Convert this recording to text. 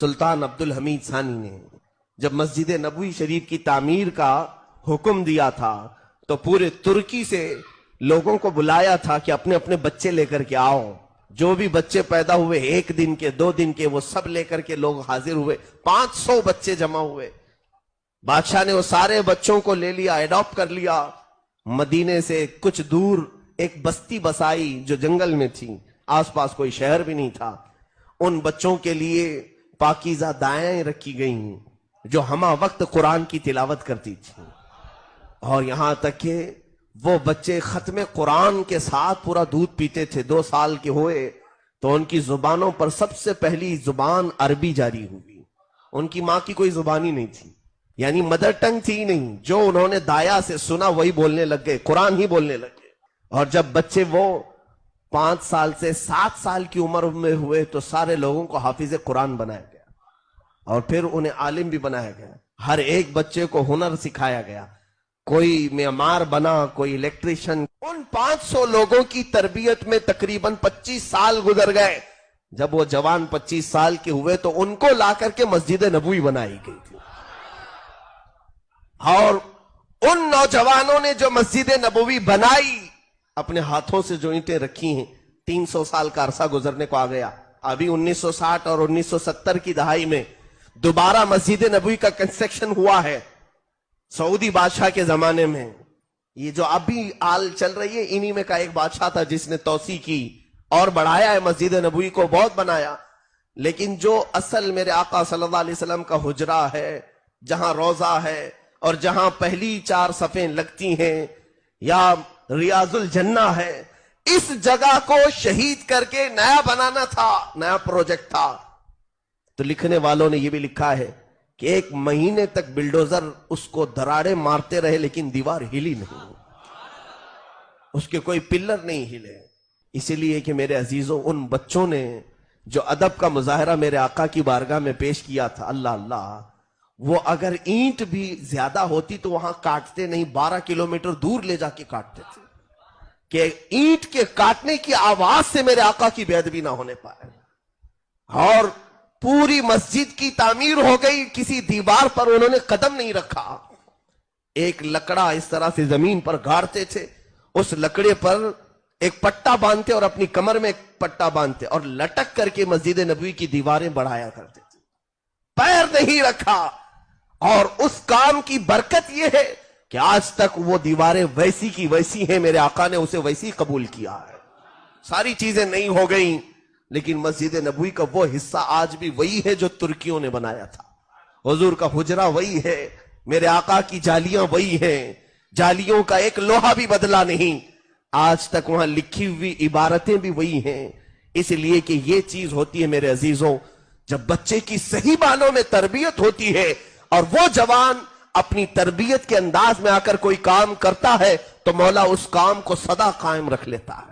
سلطان عبدالحمید ثانی نے جب مسجد نبوی شریف کی تعمیر کا حکم دیا تھا تو پورے ترکی سے لوگوں کو بلایا تھا کہ اپنے اپنے بچے لے کر کے آؤ. جو بھی بچے پیدا ہوئے 1 دن کے 2 دن کے وہ سب لے کر کے لوگ حاضر ہوئے. 500 بچے جمع ہوئے. بادشاہ نے وہ سارے بچوں کو لے لیا, ایڈاپٹ کر لیا. مدینے سے کچھ دور ایک بستی بسائی جو جنگل میں تھی, آس پاس کوئی شہر بھی نہیں تھا. ان بچوں کے لیے پاکیزہ دائیں رکھی گئیں جو ہمہ وقت قرآن کی تلاوت کرتی تھی, اور یہاں تک کہ وہ بچے ختم قرآن کے ساتھ پورا دودھ پیتے تھے. 2 سال کے ہوئے تو ان کی زبانوں پر سب سے پہلی زبان عربی جاری ہوئی. ان کی ماں کی کوئی زبان ہی نہیں تھی, یعنی مدر ٹنگ تھی نہیں. جو انہوں نے دایا سے سنا وہی بولنے لگ گئے, قرآن ہی بولنے لگ گئے. اور جب بچے وہ 5 سال سے 7 سال کی عمر میں ہوئے تو سارے لوگوں کو حافظ قرآن بنایا گیا, اور پھر انہیں عالم بھی بنایا گیا. ہر ایک بچے کو ہنر سکھایا گیا. کوئی معمار بنا, کوئی الیکٹریشن. ان 500 لوگوں کی تربیت میں تقریباً 25 سال گزر گئے. جب وہ جوان 25 سال کے ہوئے تو ان کو لا کر کے مسجد نبوی بنائی گئی تھی. اور ان نوجوانوں نے جو مسجد نبوی بنائی, اپنے ہاتھوں سے جو اینٹیں رکھی ہیں, 300 سال کا عرصہ گزرنے کو آ گیا. ابھی 1960 اور 1970 کی دہائی میں دوبارہ مسجد نبوی کا کنسٹرکشن ہوا ہے سعودی بادشاہ کے زمانے میں. یہ جو ابھی آل چل رہی ہے انہی میں کا ایک بادشاہ تھا جس نے توسیع کی اور بڑھایا ہے مسجد نبوی کو, بہت بنایا. لیکن جو اصل میرے آقا صلی اللہ علیہ وسلم کا حجرہ ہے, جہاں روضہ ہے اور جہاں پہلی 4 صفیں لگتی ہیں, یا ریاض الجنہ ہے, اس جگہ کو شہید کر کے نیا بنانا تھا, نیا پروجیکٹ تھا. تو لکھنے والوں نے یہ بھی لکھا ہے کہ 1 مہینے تک بلڈوزر اس کو دراڑے مارتے رہے لیکن دیوار ہلی نہیں, اس کے کوئی پلر نہیں ہلے. اسی لیے کہ میرے عزیزوں, ان بچوں نے جو ادب کا مظاہرہ میرے آقا کی بارگاہ میں پیش کیا تھا, اللہ اللہ, وہ اگر اینٹ بھی زیادہ ہوتی تو وہاں کاٹتے نہیں, 12 کلومیٹر دور لے جا کے کاٹتے تھے کہ اینٹ کے کاٹنے کی آواز سے میرے آقا کی بے ادبی نہ ہونے پائے. اور پوری مسجد کی تعمیر ہو گئی, کسی دیوار پر انہوں نے قدم نہیں رکھا. ایک لکڑا اس طرح سے زمین پر گاڑتے تھے, اس لکڑے پر ایک پٹا باندھتے اور اپنی کمر میں ایک پٹا باندھتے اور لٹک کر کے مسجد نبوی کی دیواریں بڑھایا کرتے تھے. پیر نہیں رکھا. اور اس کام کی برکت یہ ہے کہ آج تک وہ دیواریں ویسی کی ویسی ہیں, میرے آقا نے اسے ویسی قبول کیا ہے. ساری چیزیں نہیں ہو گئیں لیکن مسجد نبوی کا وہ حصہ آج بھی وہی ہے جو ترکیوں نے بنایا تھا. حضور کا حجرہ وہی ہے, میرے آقا کی جالیاں وہی ہیں, جالیوں کا ایک لوہا بھی بدلا نہیں. آج تک وہاں لکھی ہوئی عبارتیں بھی وہی ہیں. اس لیے کہ یہ چیز ہوتی ہے میرے عزیزوں, جب بچے کی صحیح معنوں میں تربیت ہوتی ہے اور وہ جوان اپنی تربیت کے انداز میں آ کر کوئی کام کرتا ہے تو مولا اس کام کو سدا قائم رکھ لیتا ہے.